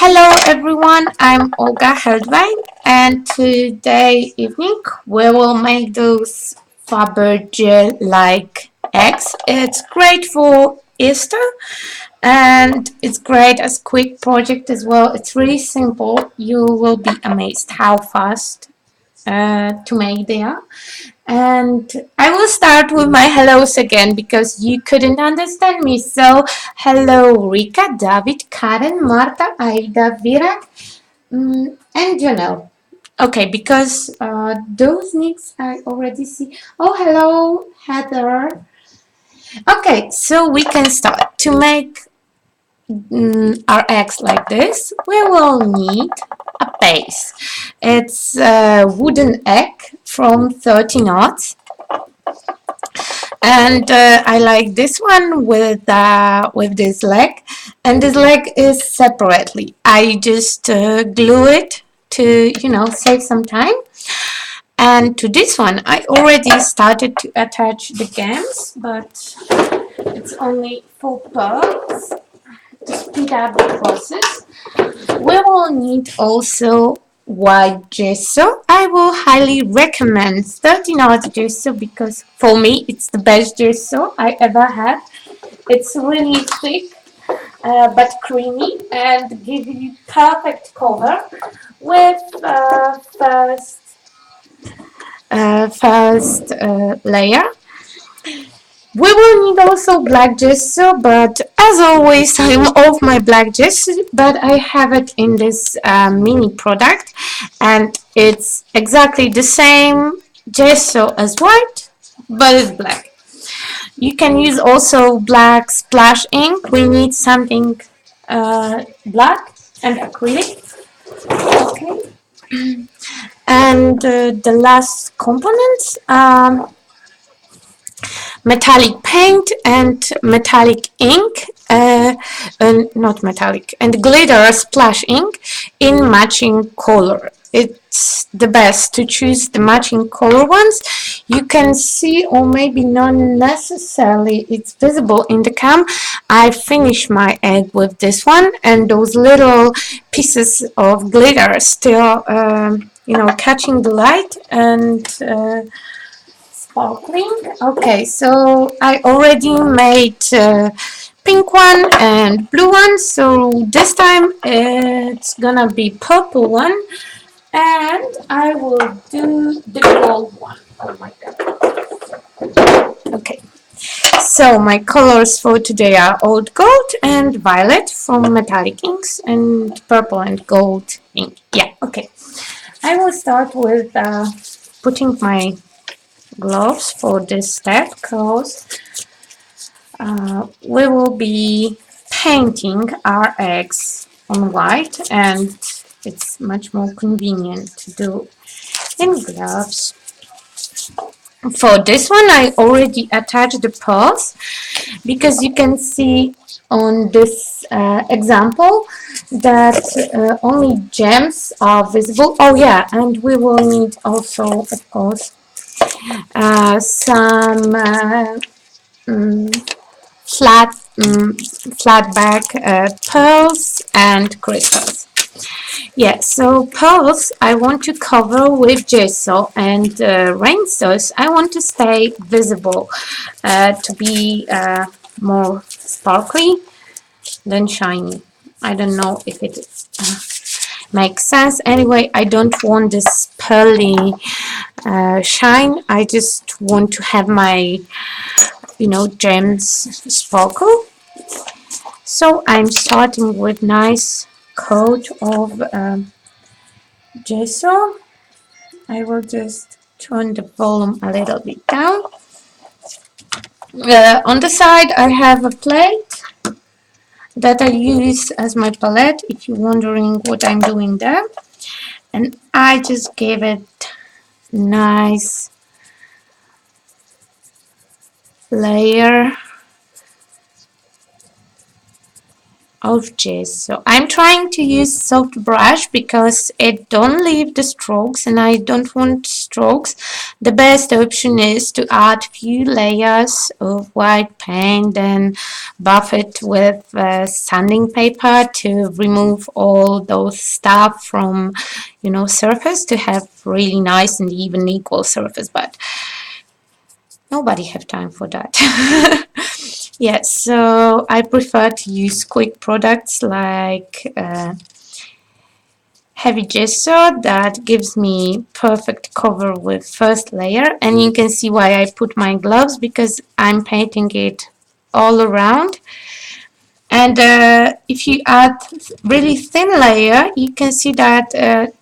Hello everyone, I'm Olga Heldwein, and today evening we will make those faberge like eggs. It's great for Easter and it's great as quick project as well. It's really simple. You will be amazed how fast to make they are. And I will start with my hellos again because you couldn't understand me. So, hello, Rika, David, Karen, Marta, Aida, Vera, and Janelle. Okay, because those nicks I already see. Oh, hello, Heather. Okay, so we can start. To make our eggs like this, we will need a base. It's a wooden egg from 30 knots, and I like this one with this leg, and this leg is separately. I just glue it to save some time. And to this one, I already started to attach the gams, but it's only for pearls to speed up the process. We will need also white gesso. I will highly recommend 30 knots gesso because for me it's the best gesso I ever had. It's really thick but creamy and give you perfect cover with first layer. We will need also black gesso, but as always, I'm off my black gesso, but I have it in this mini product, and it's exactly the same gesso as white, but it's black. You can use also black splash ink. We need something black and acrylic. Okay. And the last components. Metallic paint and metallic ink, not metallic, and glitter splash ink in matching color. It's the best to choose the matching color ones. You can see, or maybe not necessarily it's visible in the cam. I finished my egg with this one, and those little pieces of glitter still catching the light and sparkling. Okay, so I already made pink one and blue one, so this time it's gonna be purple one, and I will do the gold one. Oh my god. Okay, so my colors for today are old gold and violet from metallic inks, and purple and gold ink. Yeah, okay. I will start with putting my gloves for this step because we will be painting our eggs on white, and it's much more convenient to do in gloves. For this one I already attached the pearls because you can see on this example that only gems are visible. Oh yeah, and we will need also of course some flat flat back pearls and crystals. Yeah, so pearls I want to cover with gesso, and rhinestones I want to stay visible to be more sparkly than shiny. I don't know if it makes sense. Anyway, I don't want this pearly shine. I just want to have my gems sparkle. So I'm starting with nice coat of gesso. I will just turn the volume a little bit down. On the side I have a plate that I use as my palette if you're wondering what I'm doing there, and I just gave it nice layer of gesso. So I'm trying to use soft brush because it don't leave the strokes and I don't want strokes. The best option is to add few layers of white paint and buff it with sanding paper to remove all those stuff from surface to have really nice and even equal surface, but nobody have time for that. Yes, so I prefer to use quick products like heavy gesso that gives me perfect cover with first layer, and you can see why I put my gloves because I'm painting it all around. And if you add really thin layer, you can see that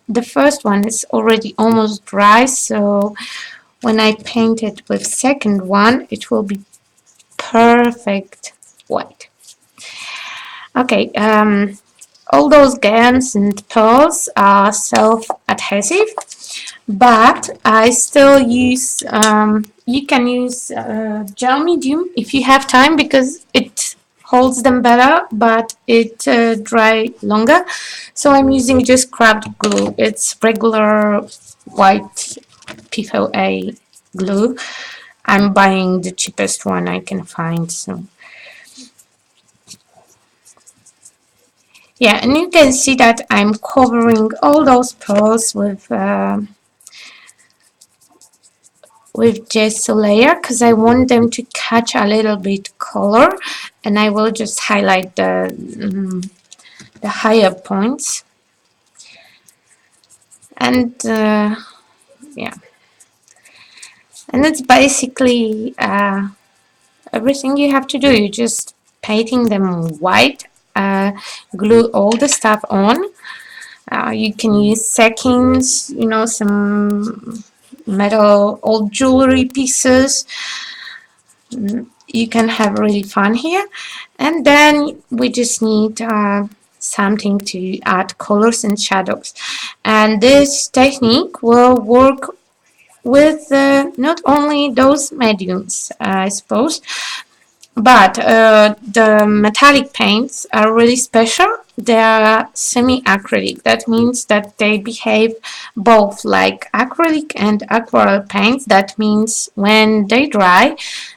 the first one is already almost dry, so when I paint it with second one, it will be perfect white. Okay, all those gems and pearls are self-adhesive, but I still use, you can use gel medium if you have time because it holds them better, but it dry longer. So I'm using just craft glue. It's regular white PFOA glue. I'm buying the cheapest one I can find. So yeah, and you can see that I'm covering all those pearls with gesso layer because I want them to catch a little bit color, and I will just highlight the higher points. And yeah, and it's basically everything you have to do. You just painting them white, glue all the stuff on. You can use seconds, some metal old jewelry pieces. You can have really fun here. And then we just need something to add colors and shadows. And this technique will work with not only those mediums, I suppose, but the metallic paints are really special. They are semi-acrylic. That means that they behave both like acrylic and aquarelle paints. That means when they dry,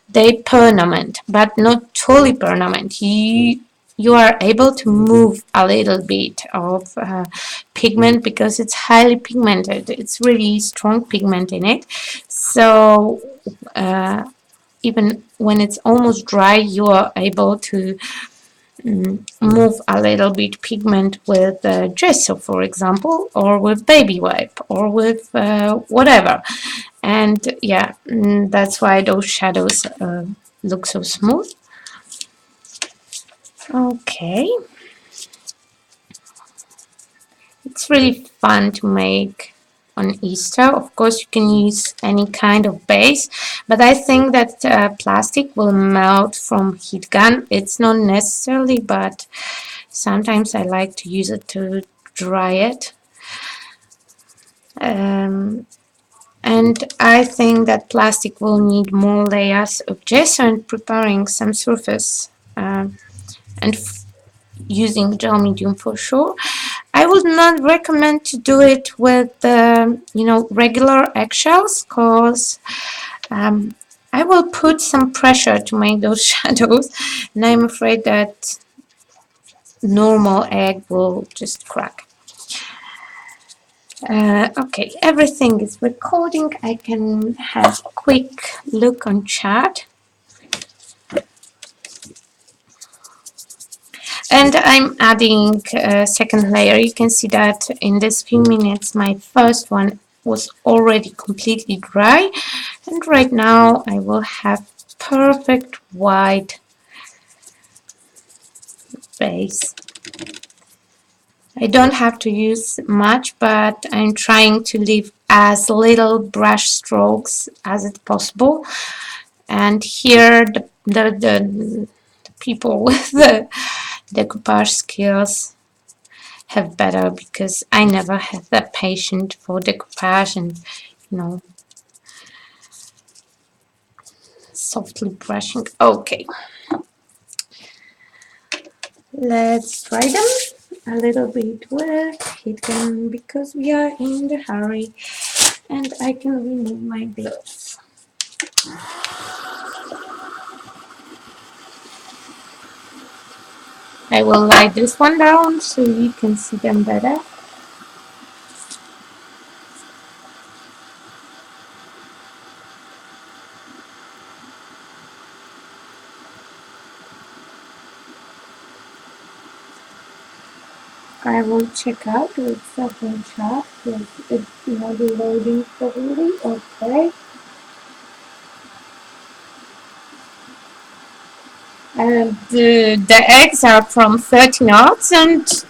they permanent, but not totally permanent. You are able to move a little bit of pigment because it's highly pigmented. It's really strong pigment in it. So even when it's almost dry, you are able to move a little bit pigment with gesso, for example, or with baby wipe, or with whatever. And yeah, that's why those shadows look so smooth. Okay, it's really fun to make on Easter. Of course, you can use any kind of base, but I think that plastic will melt from heat gun. It's not necessarily, but sometimes I like to use it to dry it. And I think that plastic will need more layers of gesso and preparing some surface and using gel medium for sure. I would not recommend to do it with regular eggshells because I will put some pressure to make those shadows, and I'm afraid that normal egg will just crack. Okay, everything is recording. I can have a quick look on chat. And I'm adding a second layer. You can see that in this few minutes my first one was already completely dry, and right now I will have perfect white base. I don't have to use much, but I'm trying to leave as little brush strokes as it's possible. And here the people with the decoupage skills have better because I never had that patience for decoupage and softly brushing. Okay, Let's try them a little bit with hidden because we are in the hurry and I can remove my bits. I will lie this one down so you can see them better. I will check out with second shot if it's not loading properly. Okay. And the eggs are from 13 ounce and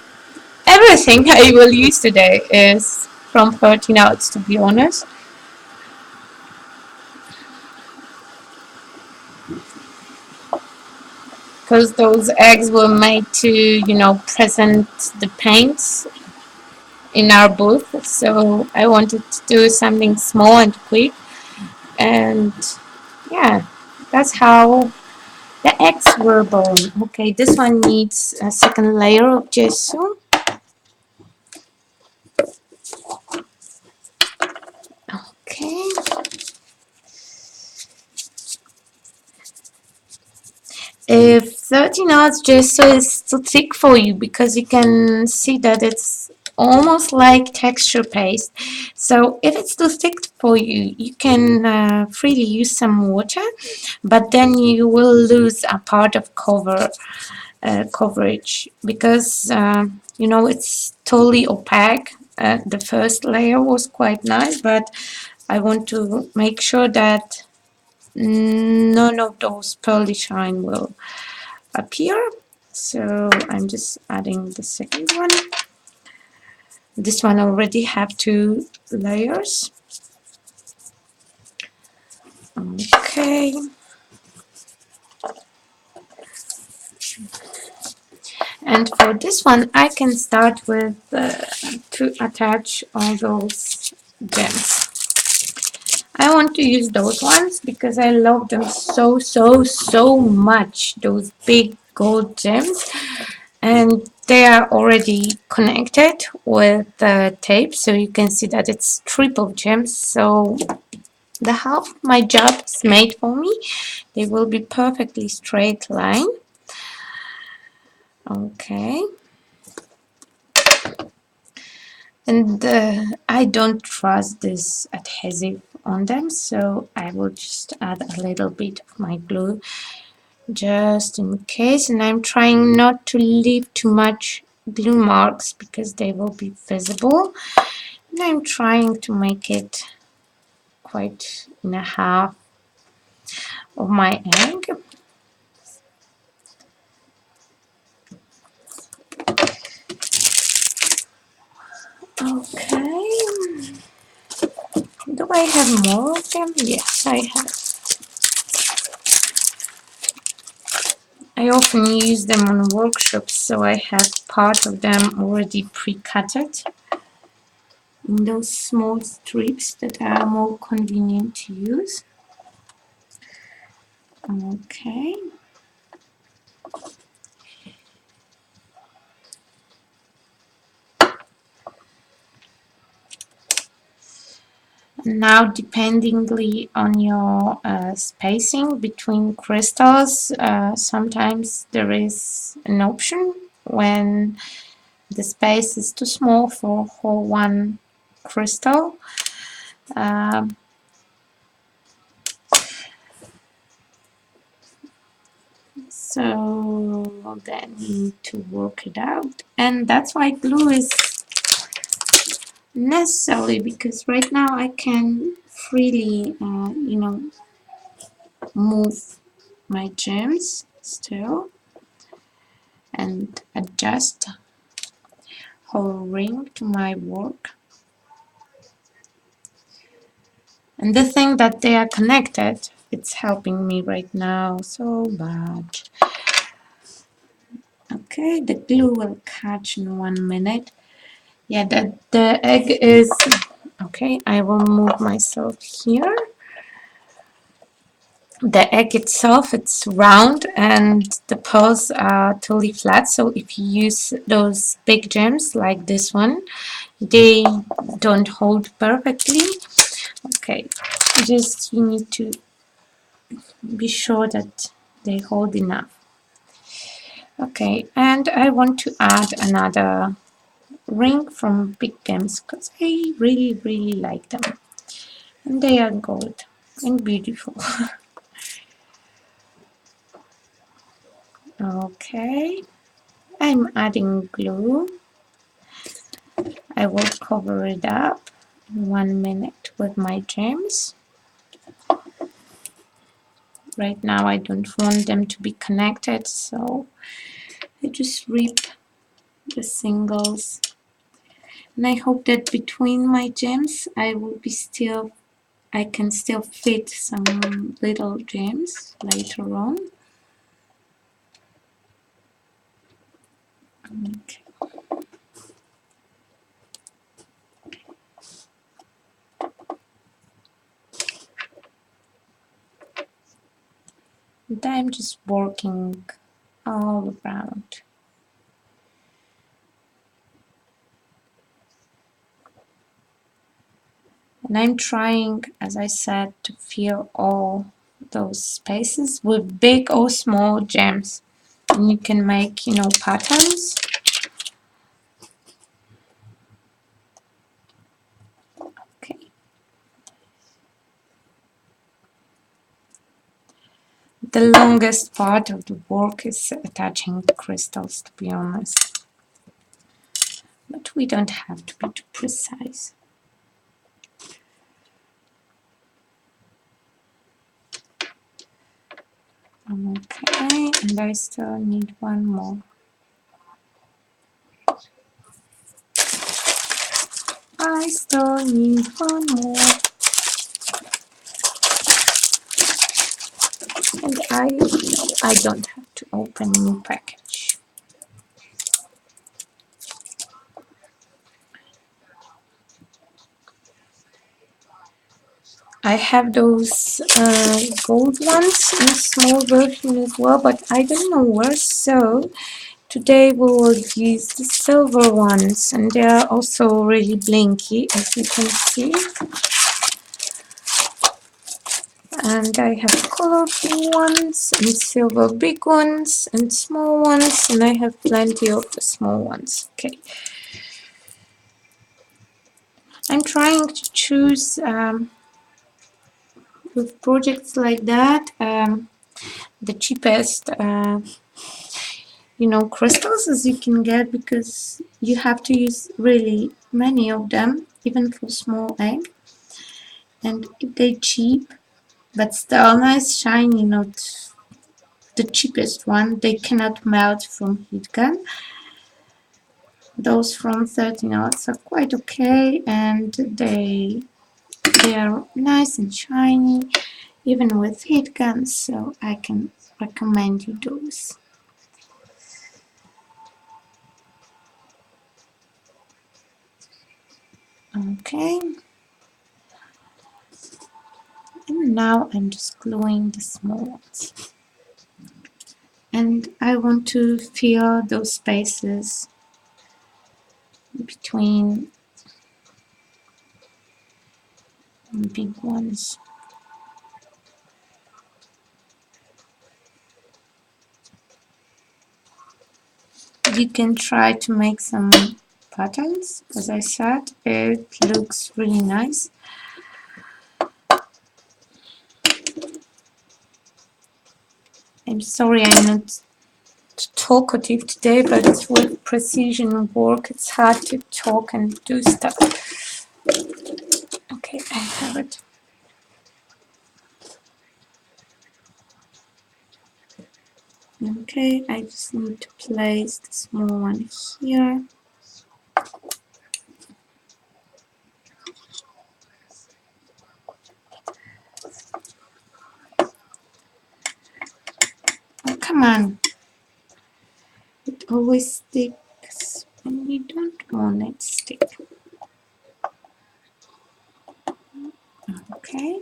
everything I will use today is from 13 ounce, to be honest. Because those eggs were made to, present the paints in our booth. So I wanted to do something small and quick. And yeah, that's how the eggs were born. Okay, this one needs a second layer of gesso. Okay. If 13 ounce gesso is too thick for you because you can see that it's almost like texture paste. So if it's too thick for you, you can freely use some water, but then you will lose a part of coverage because it's totally opaque. The first layer was quite nice, but I want to make sure that none of those pearly shine will appear. So I'm just adding the second one. This one already have 2 layers. Okay. And for this one, I can start with to attach all those gems. I want to use those ones because I love them so much. Those big gold gems. And they are already connected with the tape, so you can see that it's triple gems. So the half of my job is made for me. They will be perfectly straight line. Okay. And I don't trust this adhesive on them, so I will just add a little bit of my glue just in case. And I'm trying not to leave too much glue marks because they will be visible. And I'm trying to make it quite in a half of my egg. Okay. Do I have more of them? Yes, I have. I often use them on workshops, so I have part of them already pre-cutted in those small strips that are more convenient to use. Okay. Now, dependingly on your spacing between crystals, sometimes there is an option when the space is too small for one crystal. Um, so then you need to work it out, and that's why glue is necessary, because right now I can freely, move my gems still and adjust whole ring to my work. And the thing that they are connected, it's helping me right now so bad. Okay, the glue will catch in 1 minute. Yeah, the egg is okay. I will move myself here the egg itself, it's round and the pearls are totally flat. So if you use those big gems like this one, they don't hold perfectly. Okay, just you need to be sure that they hold enough. Okay, and I want to add another ring from Big Gems because I really like them, and they are gold and beautiful. Okay, I'm adding glue. I will cover it up in 1 minute with my gems. Right now I don't want them to be connected, so I just rip the singles, and I hope that between my gems I can still fit some little gems later on. Okay. And I'm just working all around. And I'm trying, as I said, to fill all those spaces with big or small gems. And you can make, patterns. Okay. The longest part of the work is attaching the crystals, to be honest. But we don't have to be too precise. Okay, and I still need one more. I still need one more. And I don't have to open new package. I have those gold ones in a small version as well, but I don't know where, so today we will use the silver ones, and they are also really blinky, as you can see. And I have colorful ones and silver big ones and small ones, and I have plenty of the small ones. Okay, I'm trying to choose with projects like that the cheapest crystals as you can get, because you have to use really many of them even for small egg, and if they're cheap but still nice shiny, not the cheapest one, they cannot melt from heat gun. Those from 30 knots are quite okay, and they are nice and shiny even with heat guns, so I can recommend you those. Okay, and now I'm just gluing the small ones, and I want to fill those spaces between the big ones. You can try to make some patterns. As I said, it looks really nice. I'm sorry I'm not talkative today, but with precision work it's hard to talk and do stuff. Okay, I have it. Okay, I just need to place the small one here. Oh, come on. It always sticks when you don't want it to stick. Okay,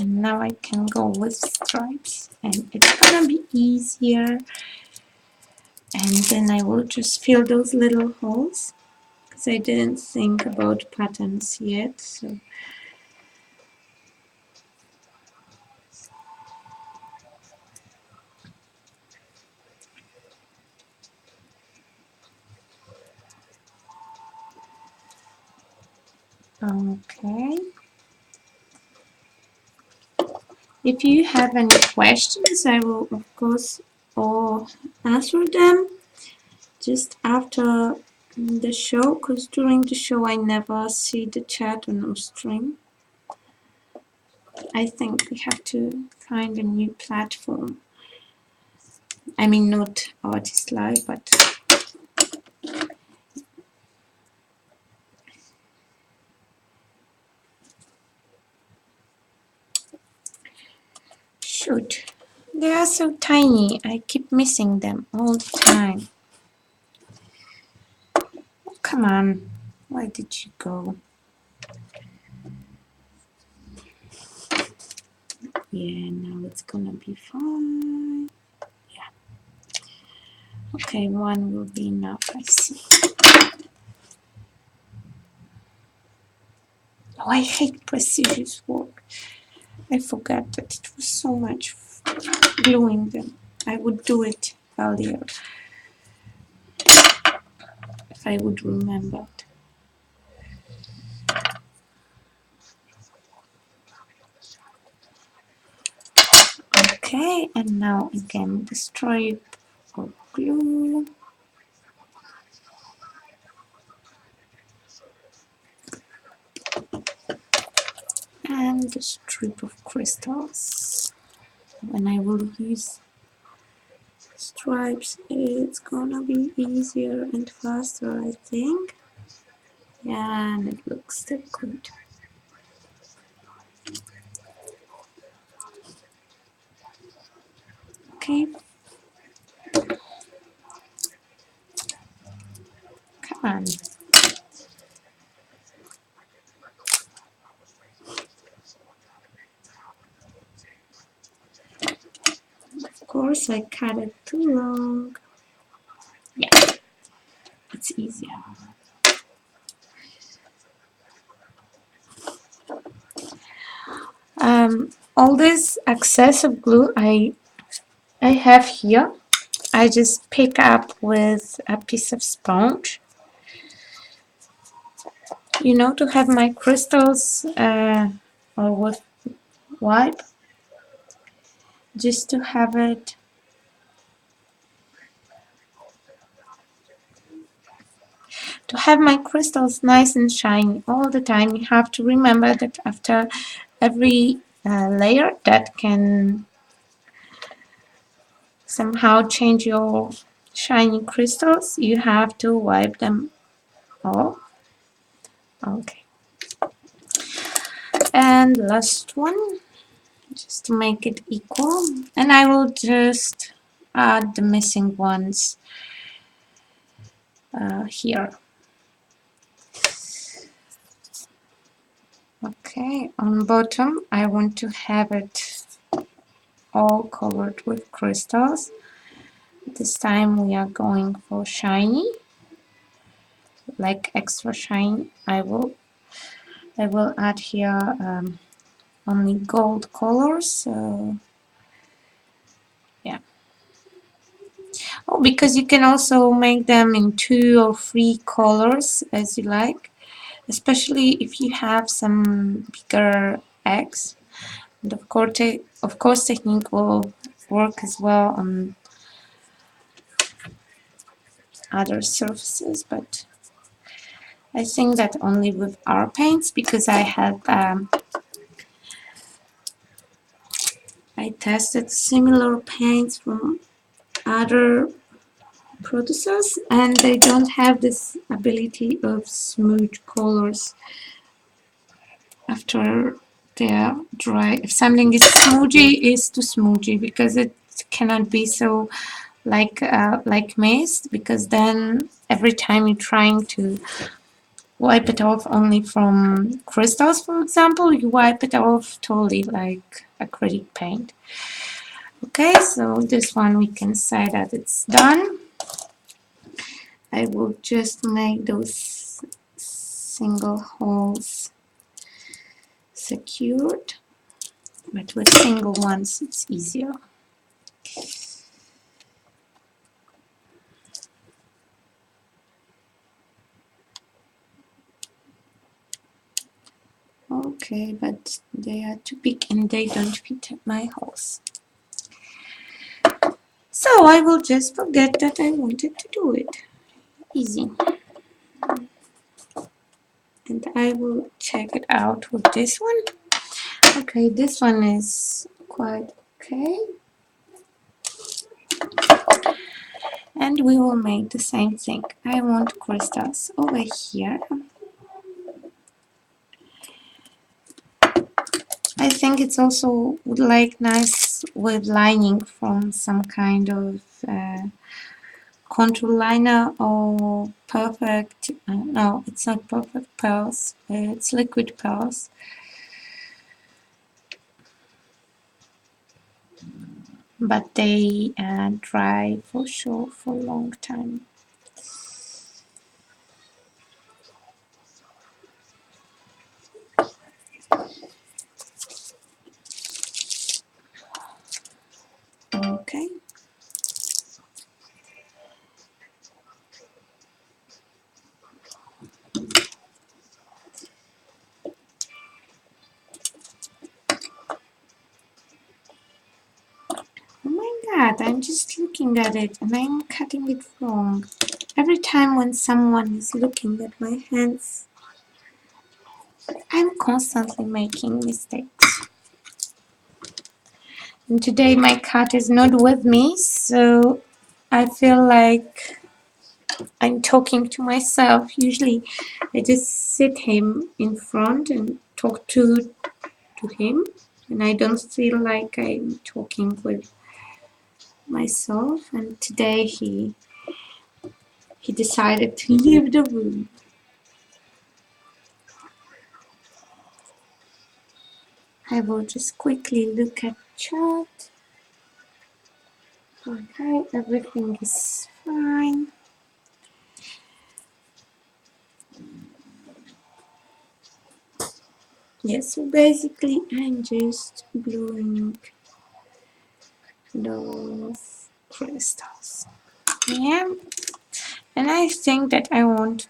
And now I can go with stripes, and it's gonna be easier. And then I will just fill those little holes, because I didn't think about patterns yet. So okay. If you have any questions, I will of course all answer them just after the show, because during the show I never see the chat on our stream. I think we have to find a new platform. I mean, not Artist Live, but shoot. They are so tiny. I keep missing them all the time. Oh, come on. Where did you go? Yeah, now it's gonna be fine. Yeah. Okay, one will be enough, I see. Oh, I hate precious work. I forgot that it was so much gluing them. I would do it earlier if I would remember. Okay, and now again the stripe of glue. And the strip of crystals. When I will use stripes, it's gonna be easier and faster, I think. Yeah, and it looks still good. Okay. Come on. Of course, I cut it too long. Yeah, it's easier. All this excess of glue I have here, I just pick up with a piece of sponge. You know, to have my crystals or with wipe, just to have it my crystals nice and shiny all the time. You have to remember that after every layer that can somehow change your shiny crystals, you have to wipe them all. Okay, and last one, just to make it equal, and I will just add the missing ones here. Okay, on bottom I want to have it all covered with crystals. This time we are going for shiny, like extra shiny. I will add here only gold colors. So yeah. Oh, because you can also make them in 2 or 3 colors as you like, especially if you have some bigger eggs. And of course, technique will work as well on other surfaces, but I think that only with our paints, because I tested similar paints from other producers, and they don't have this ability of smooth colors after they're dry. If something is smudgy, it's too smudgy, because it cannot be so like mist, because then every time you're trying to wipe it off only from crystals, for example, you wipe it off totally like acrylic paint. Okay, so this one we can say that it's done. I will just make those single holes secured, but with single ones it's easier. Okay, but they are too big and they don't fit my holes. So I will just forget that I wanted to do it. Easy. And I will check it out with this one. Okay, this one is quite okay. And we will make the same thing. I want crystals over here. I think it's also like nice with lining from some kind of contour liner or perfect, no, it's not perfect pearls, it's liquid pearls. But they dry for sure for a long time. Okay. Oh my god, I'm just looking at it and I'm cutting it wrong. Every time when someone is looking at my hands, I'm constantly making mistakes. And today my cat is not with me, so I feel like I'm talking to myself. Usually I just sit him in front and talk to him, and I don't feel like I'm talking with myself. And today he decided to leave the room. I will just quickly look at chart. Okay, everything is fine. Yes, so basically I'm just gluing those crystals. Yeah, and I think that I want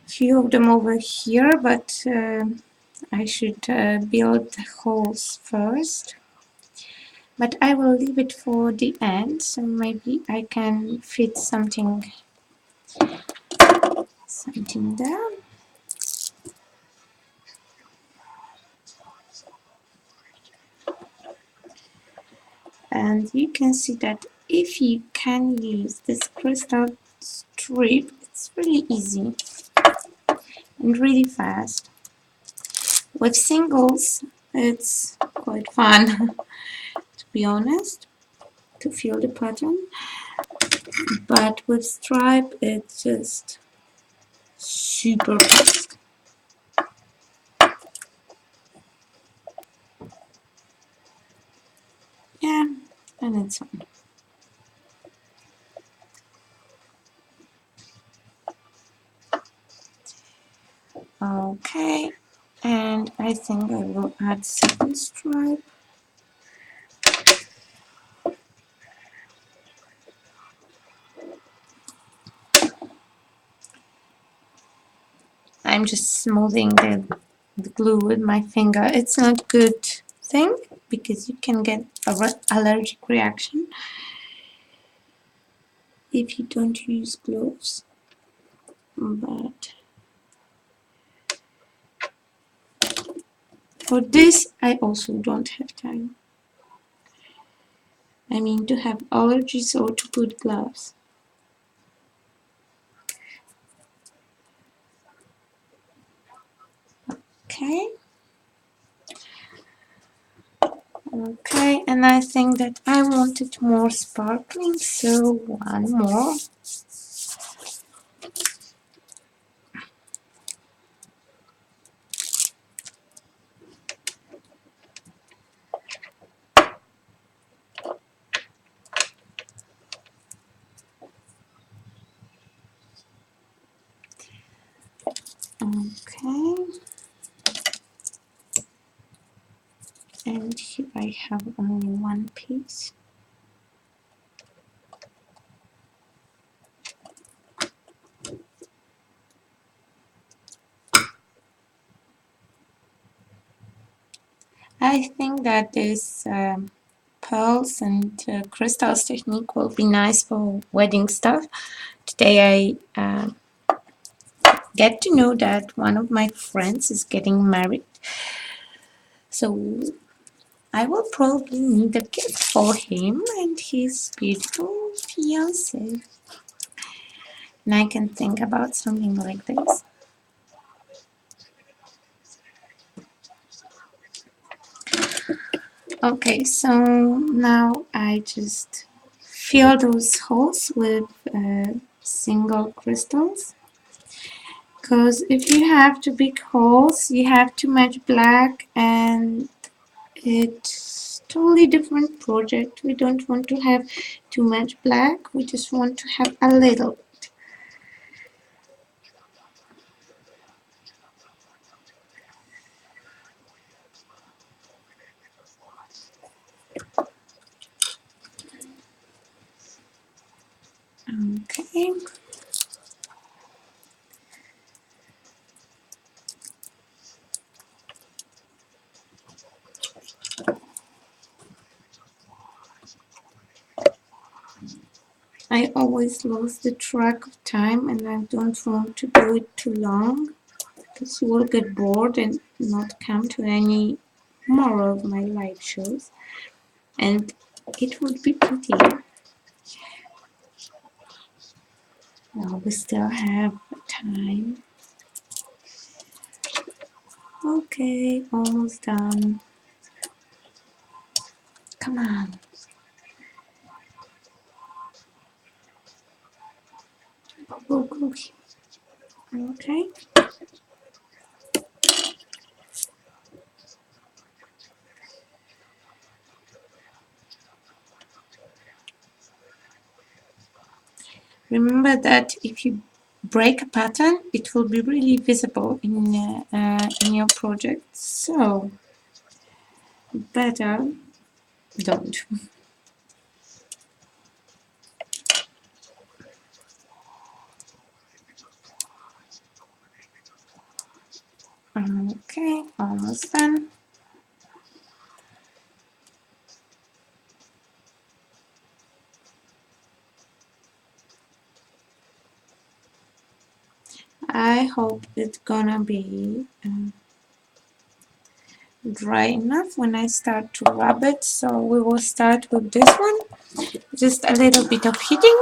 few of them over here, but I should build the holes first. But I will leave it for the end, so maybe I can fit something there. And you can see that if you can use this crystal strip, it's really easy and really fast. With singles, it's quite fun, to be honest, to feel the pattern. But with stripe, it's just super fast. Yeah, and it's fun. Okay, and I think I will add second stripe. I'm just smoothing the glue with my finger. It's not good thing because you can get an allergic reaction if you don't use gloves. But for this, I also don't have time. I mean, to have allergies or to put gloves. Okay. Okay, and I think that I wanted more sparkling, so one more. Okay, and here I have only one piece. I think that this pearls and crystals technique will be nice for wedding stuff. Today I get to know that one of my friends is getting married, so I will probably need a gift for him and his beautiful fiance. And I can think about something like this. Okay, so now I just fill those holes with single crystals. Because if you have two big holes, you have to match black, and it's totally different project. We don't want to have too much black. We just want to have a little. Okay. I always lose the track of time, and I don't want to do it too long because you will get bored and not come to any more of my live shows. And it would be pretty. Now we still have time. Okay, almost done. Come on. Go, go. Okay. Remember that if you break a pattern, it will be really visible in your project. So better don't. Okay, almost done. I hope it's gonna be dry enough when I start to rub it. So we will start with this one. Just a little bit of heating.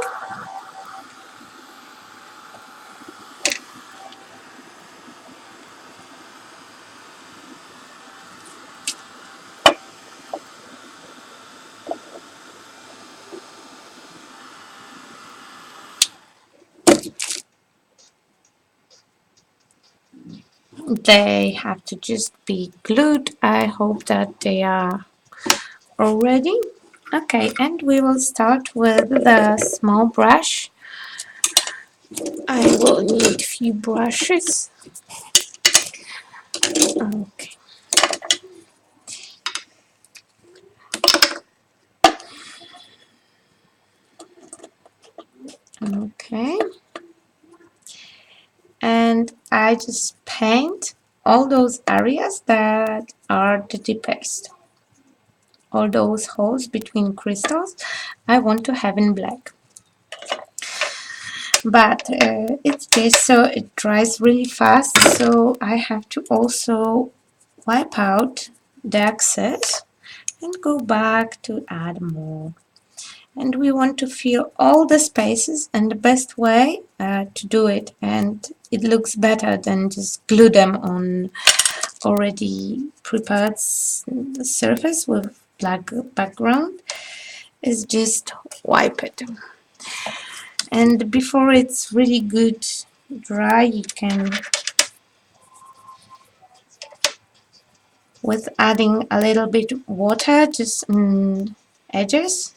They have to just be glued. I hope that they are already. Okay, and we will start with the small brush. I will need a few brushes. Okay. Okay. And I just paint all those areas that are the deepest. All those holes between crystals I want to have in black. But it's just so it dries really fast, so I have to also wipe out the excess and go back to add more. And we want to fill all the spaces, and the best way to do it, and it looks better than just glue them on already prepared surface with black background, is just wipe it. And before it's really good dry, you can, with adding a little bit water just edges,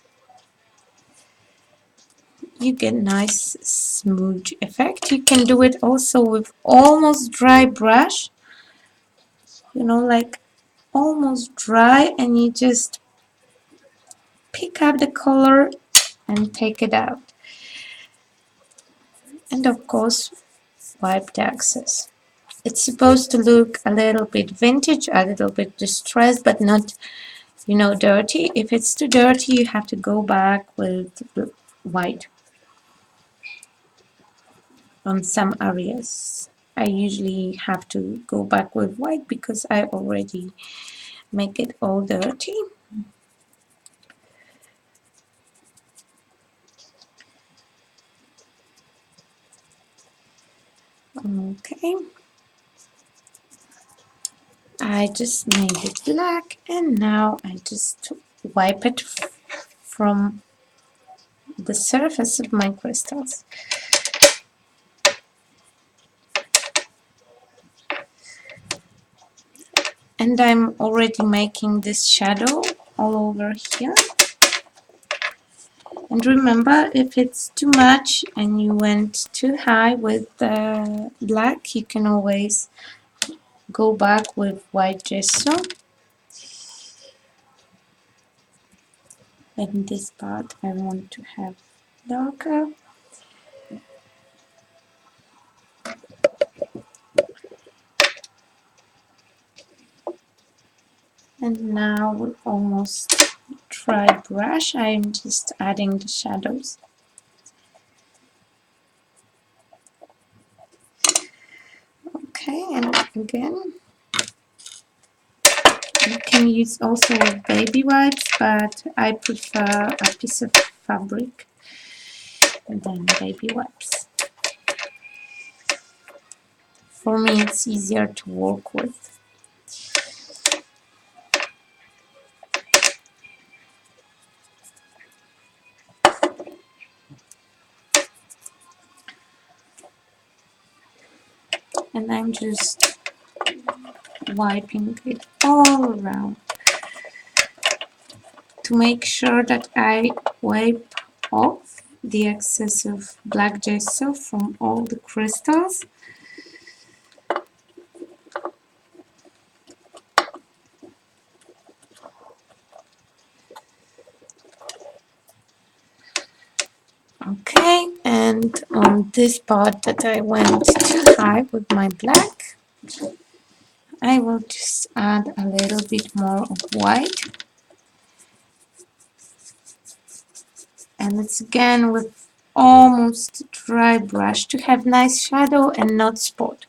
you get nice smooth effect. You can do it also with almost dry brush, like almost dry, and you just pick up the color and take it out. And of course, wipe the excess. It's supposed to look a little bit vintage, a little bit distressed, but not, dirty. If it's too dirty, you have to go back with white on some areas. I usually have to go back with white because I already make it all dirty. Okay, I just made it black, and now I just wipe it from the surface of my crystals. And I'm already making this shadow all over here. And remember, if it's too much and you went too high with the black, you can always go back with white gesso. And this part I want to have darker. And now with almost dry brush, I'm just adding the shadows. Okay, and again, you can use also baby wipes, but I prefer a piece of fabric than baby wipes. For me, it's easier to work with. And I'm just wiping it all around to make sure that I wipe off the excess of black gesso from all the crystals. Okay, and on this part that I went too high with my black, I will just add a little bit more of white. And it's again with almost dry brush to have nice shadow and not spot.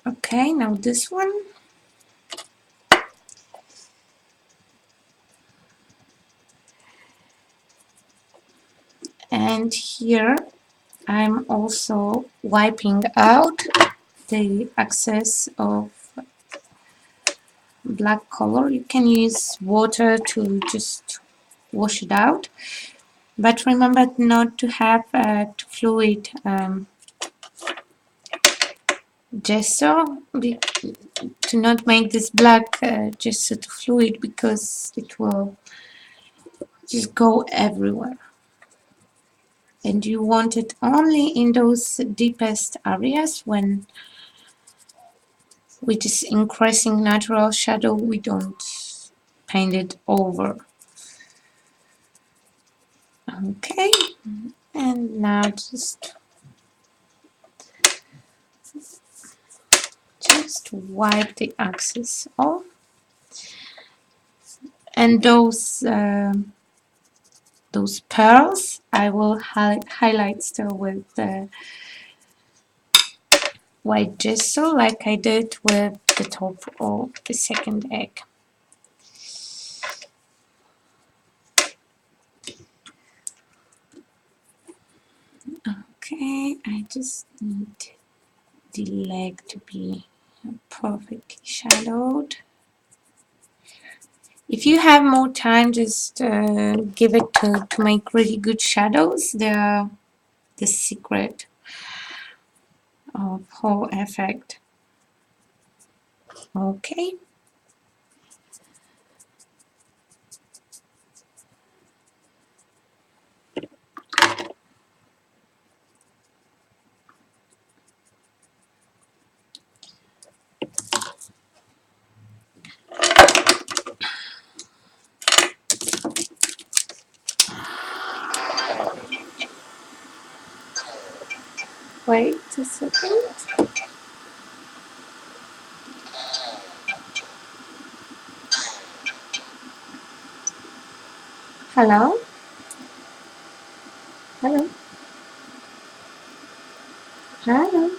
Okay, now this one. And here I'm also wiping out the excess of black color. You can use water to just wash it out, but remember not to have fluid gesso, to not make this black gesso to fluid, because it will just go everywhere. And you want it only in those deepest areas. When with this increasing natural shadow, we don't paint it over. Okay, and now just wipe the excess off. And those pearls I will highlight still with the white gesso, like I did with the top of the second egg. Okay, I just need the leg to be perfectly shadowed. If you have more time, just give it to make really good shadows. They are the secret of whole effect. Okay. Wait a second. Hello? Hello? Hello?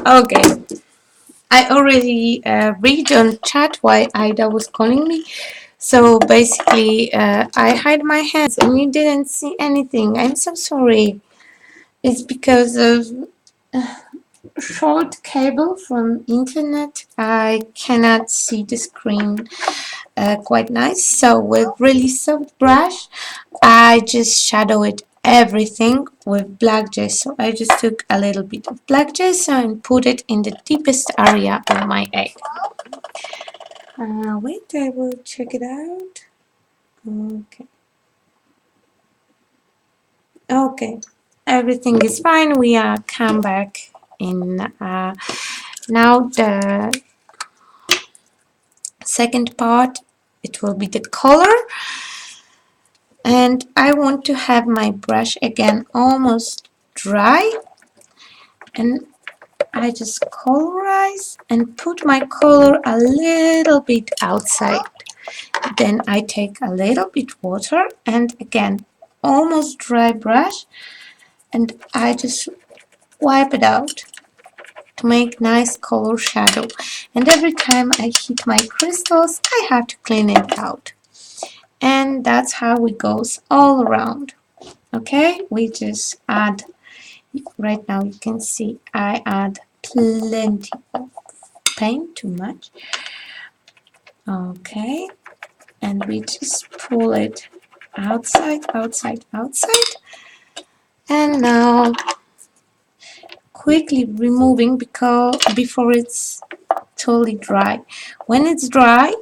Okay. I already read on chat why Ida was calling me. So basically, I hide my hands and you didn't see anything. I'm so sorry. It's because of short cable from internet. I cannot see the screen quite nice. So with really soft brush, I just shadow it everything with black gesso. I just took a little bit of black gesso and put it in the deepest area of my egg. Wait, I will check it out. Okay. Okay. Everything is fine. We are come back in now the second part. It will be the color, and I want to have my brush again almost dry, and I just colorize and put my color a little bit outside. Then I take a little bit water and again almost dry brush, and I just wipe it out to make nice color shadow. And every time I hit my crystals, I have to clean it out. And that's how it goes all around. Okay, we just add, right now you can see I add plenty of paint, too much. Okay, and we just pull it outside, outside, outside. And now quickly removing because before it's totally dry. When it's dry,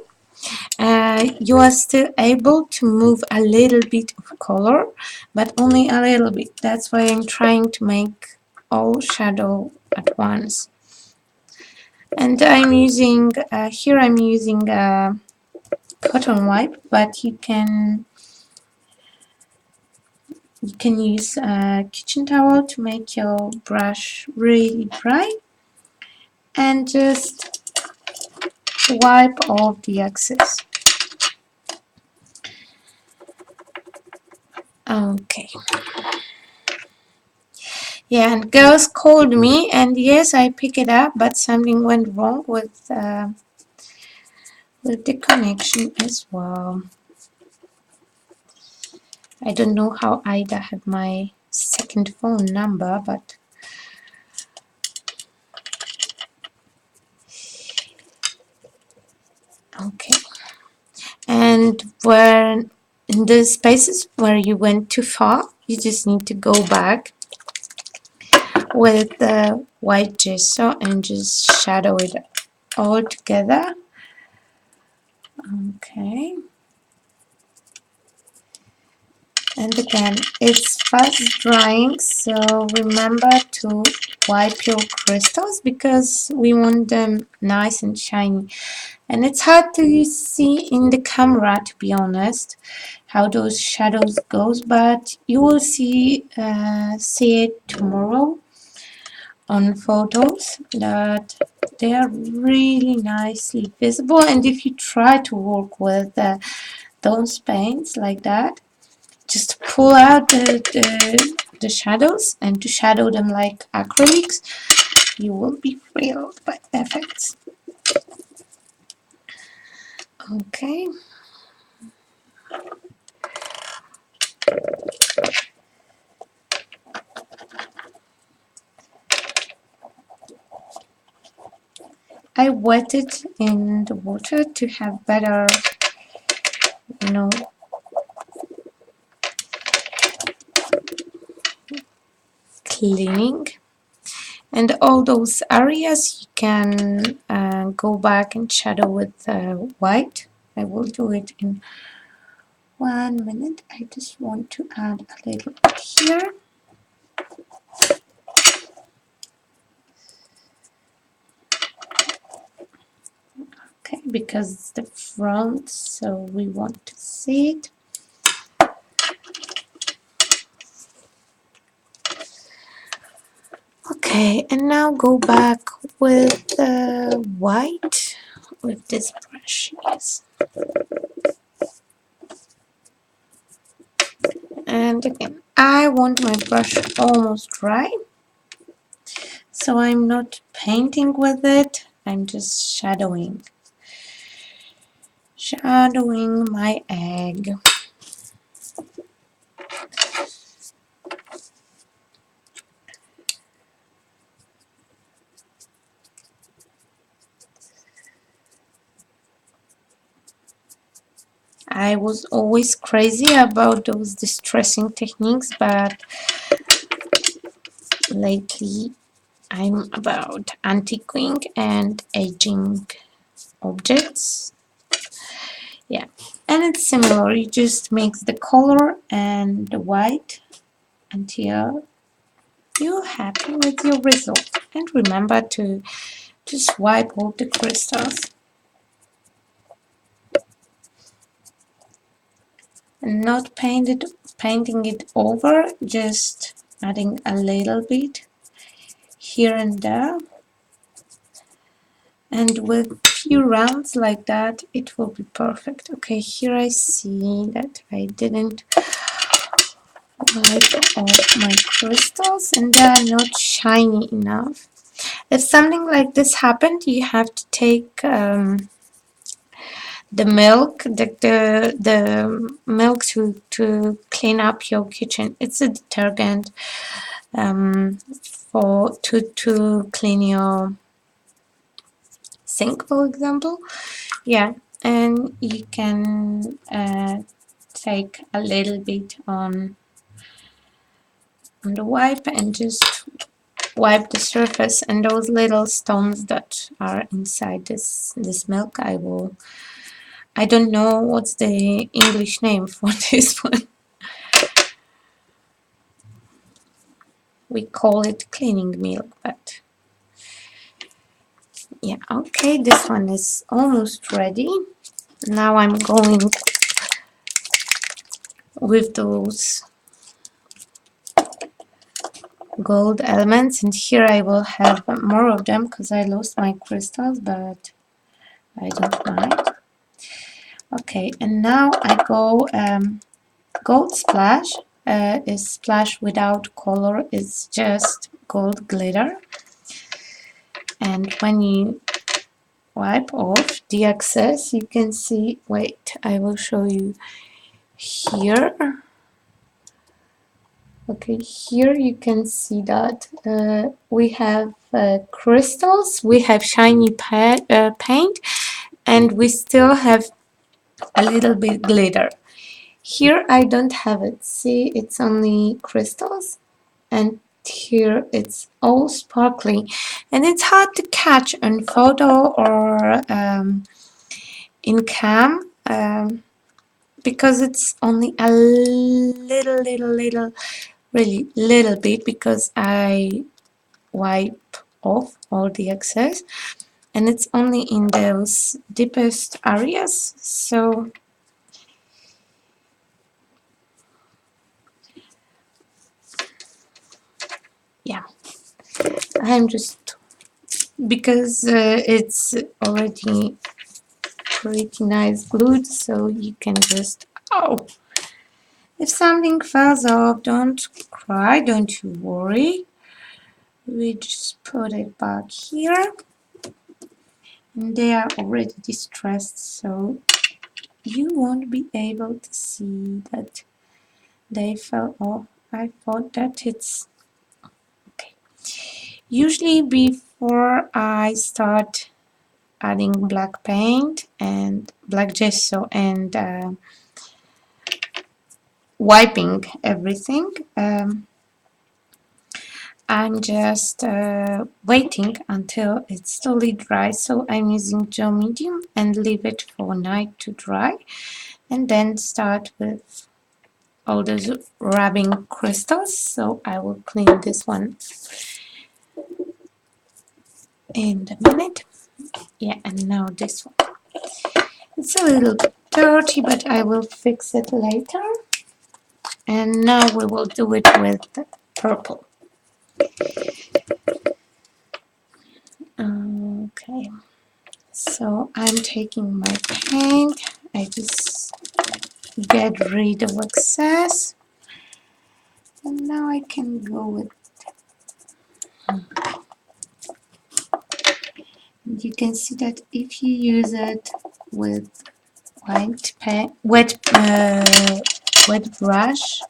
you are still able to move a little bit of color, but only a little bit. That's why I'm trying to make all shadow at once. And I'm using, here I'm using a cotton wipe, but you can use a kitchen towel to make your brush really dry and just wipe off the excess. Okay. Yeah, and girls called me, and yes, I pick it up, but something went wrong with the connection as well. I don't know how Ida had my second phone number, but okay. And when in the spaces where you went too far, you just need to go back with the white gesso and just shadow it all together. Okay. And again, it's fast drying, so remember to wipe your crystals because we want them nice and shiny. And it's hard to see in the camera, to be honest, how those shadows goes, but you will see it tomorrow on photos that they are really nicely visible. And if you try to work with those paints like that, just pull out the shadows, and to shadow them like acrylics, you will be thrilled by effects. Okay. I wet it in the water to have better, you know, cleaning. And all those areas you can go back and shadow with white. I will do it in 1 minute. I just want to add a little bit here. Okay, because it's the front, so we want to see it. Okay, and now go back with white with this brush, yes. And again, I want my brush almost dry, so I'm not painting with it, I'm just shadowing my egg. I was always crazy about those distressing techniques, but lately I'm about antiquing and aging objects. Yeah, and it's similar. You just mix the color and the white until you're happy with your result. And remember to just wipe all the crystals and not painting it over, just adding a little bit here and there. And with few rounds like that, it will be perfect. Okay, here I see that I didn't wipe off my crystals and they are not shiny enough. If something like this happened, you have to take the milk, the milk to clean up your kitchen. It's a detergent for to clean your sink, for example. Yeah, and you can take a little bit on the wipe and just wipe the surface, and those little stones that are inside this milk, I don't know what's the English name for this one. We call it cleaning milk, but yeah, okay, this one is almost ready. Now I'm going with those gold elements, and here I will have more of them because I lost my crystals, but I don't mind. Okay, and now I go gold splash. Is splash without color, it's just gold glitter, and when you wipe off the excess you can see, wait, I will show you here. Okay, here you can see that we have crystals, we have shiny paint, and we still have a little bit glitter. Here I don't have it. See, it's only crystals, and here it's all sparkly, and it's hard to catch on photo or in cam because it's only a little, really little bit, because I wipe off all the excess, and it's only in those deepest areas. So yeah, I'm just, because it's already pretty nice glued, so you can just, oh, if something falls off, don't cry, don't you worry. We just put it back here, and they are already distressed, so you won't be able to see that they fell off. I thought that it's okay. Usually before I start adding black paint and black gesso and wiping everything. I'm just waiting until it's totally dry, so I'm using gel medium and leave it for night to dry, and then start with all those rubbing crystals. So I will clean this one in a minute. Yeah, and now this one. It's a little bit dirty, but I will fix it later. And now we will do it with purple. Okay, so I'm taking my paint. I just get rid of excess. And now I can go with, you can see that if you use it with white paint, wet brush,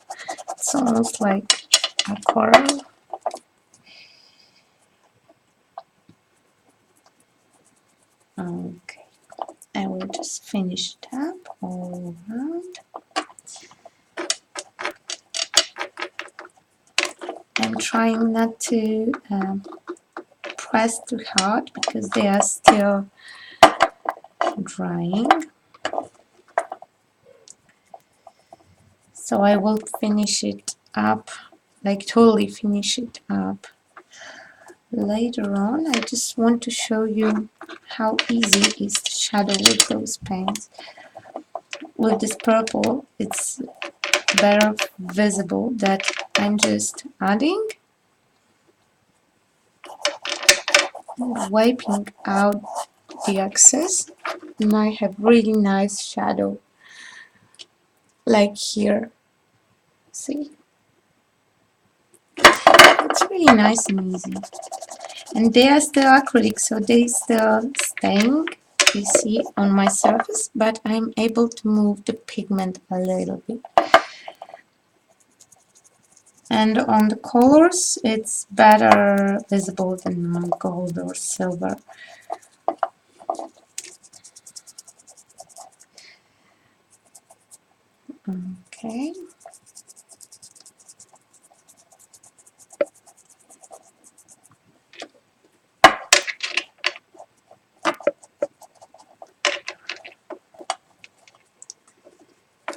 it's almost like a coral. Okay, I will just finish it up all around. I'm trying not to press too hard because they are still drying. So I will finish it up, like totally finish it up later on. I just want to show you how easy it is to shadow with those paints. With this purple, it's better visible that I'm just adding, wiping out the excess, and I have really nice shadow like here. See, it's really nice and easy, and they are still acrylic, so they still staying, you see, on my surface, but I'm able to move the pigment a little bit. And on the colors, it's better visible than on gold or silver. Okay.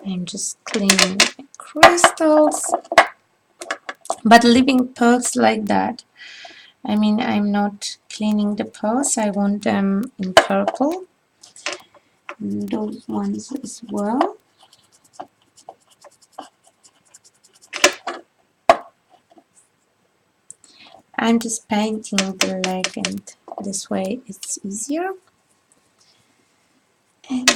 I'm just cleaning the crystals, but leaving pearls like that. I mean, I'm not cleaning the pearls, I want them in purple. Those ones as well. I'm just painting the leg, and this way it's easier. And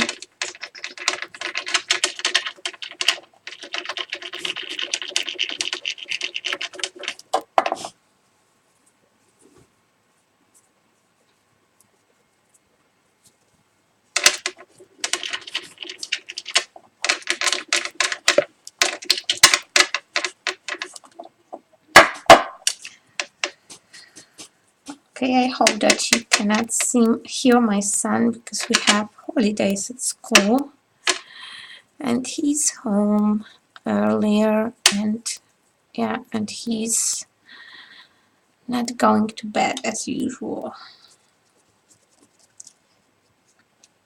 okay, I hope that you cannot hear my son because we have holidays at school and he's home earlier, and yeah, and he's not going to bed as usual.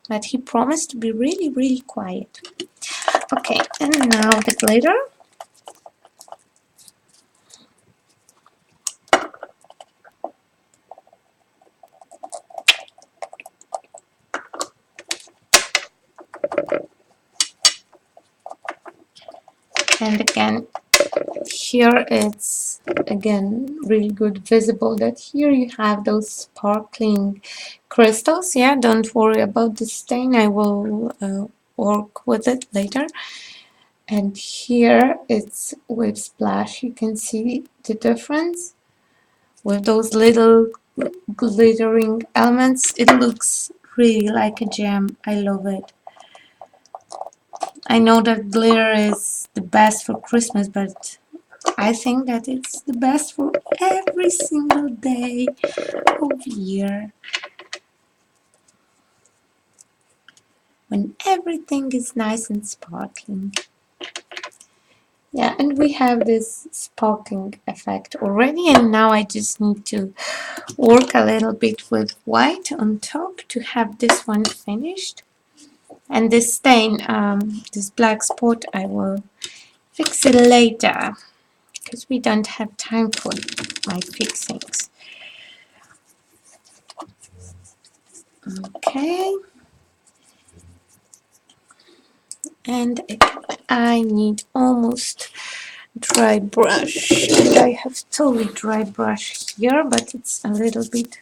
But he promised to be really, really quiet. Okay, and now the glitter. And again, here it's again really good visible that here you have those sparkling crystals. Yeah, don't worry about the stain, I will work with it later. And here it's with splash, you can see the difference with those little glittering elements. It looks really like a gem. I love it. I know that glitter is the best for Christmas, but I think that it's the best for every single day of the year. when everything is nice and sparkling. Yeah, and we have this sparkling effect already, and now I just need to work a little bit with white on top to have this one finished. And this stain, this black spot, I will fix it later because we don't have time for my fixings. Okay. And I need almost dry brush, and I have totally dry brush here, but it's a little bit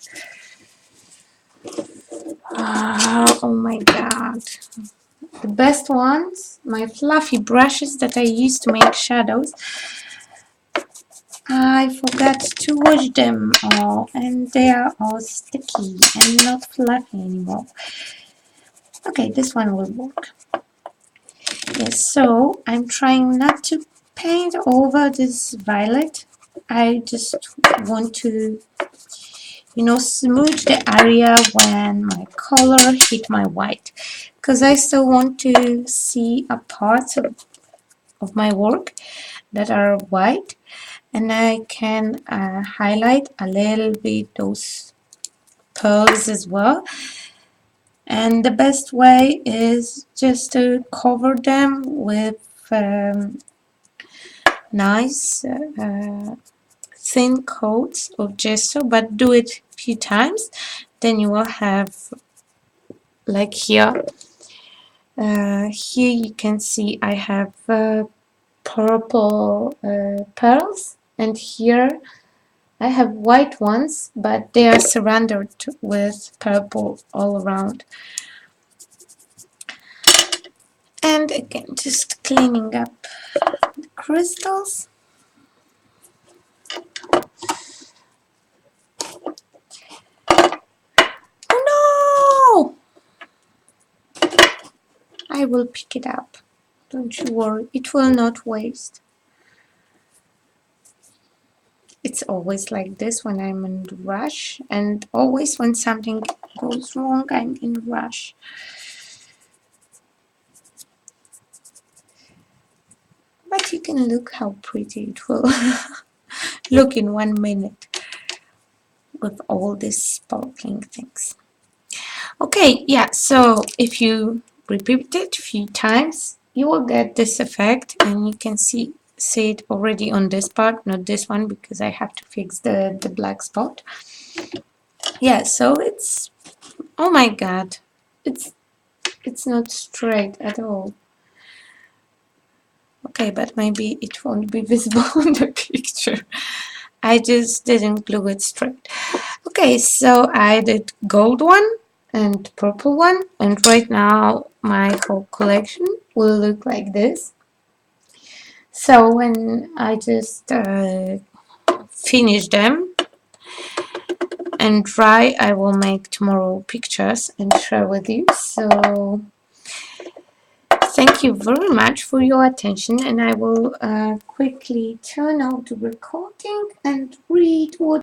oh my god, the best ones, my fluffy brushes that I use to make shadows, I forgot to wash them all and they are all sticky and not fluffy anymore. Okay, this one will work. Yes, so I'm trying not to paint over this violet. I just want to, smooth the area when my color hit my white, because I still want to see a part of my work that are white, and I can highlight a little bit those pearls as well. And the best way is just to cover them with nice thin coats of gesso, but do it a few times, then you will have, like here, here you can see I have purple pearls, and here I have white ones, but they are surrounded with purple all around. And again, just cleaning up the crystals. Oh no! I will pick it up. Don't you worry, it will not waste. It's always like this when I'm in a rush, and always when something goes wrong, I'm in a rush. But you can look how pretty it will look in 1 minute with all these sparkling things. Okay, yeah, so if you repeat it a few times, you will get this effect, and you can see it already on this part, not this one, because I have to fix the black spot. Yeah, so it's, oh my god, it's not straight at all. Okay, but maybe it won't be visible in the picture. I just didn't glue it straight. Okay, so I did gold one and purple one, and right now my whole collection will look like this. So when I just finish them and dry, I will make tomorrow pictures and share with you. So thank you very much for your attention, and I will quickly turn off the recording and read what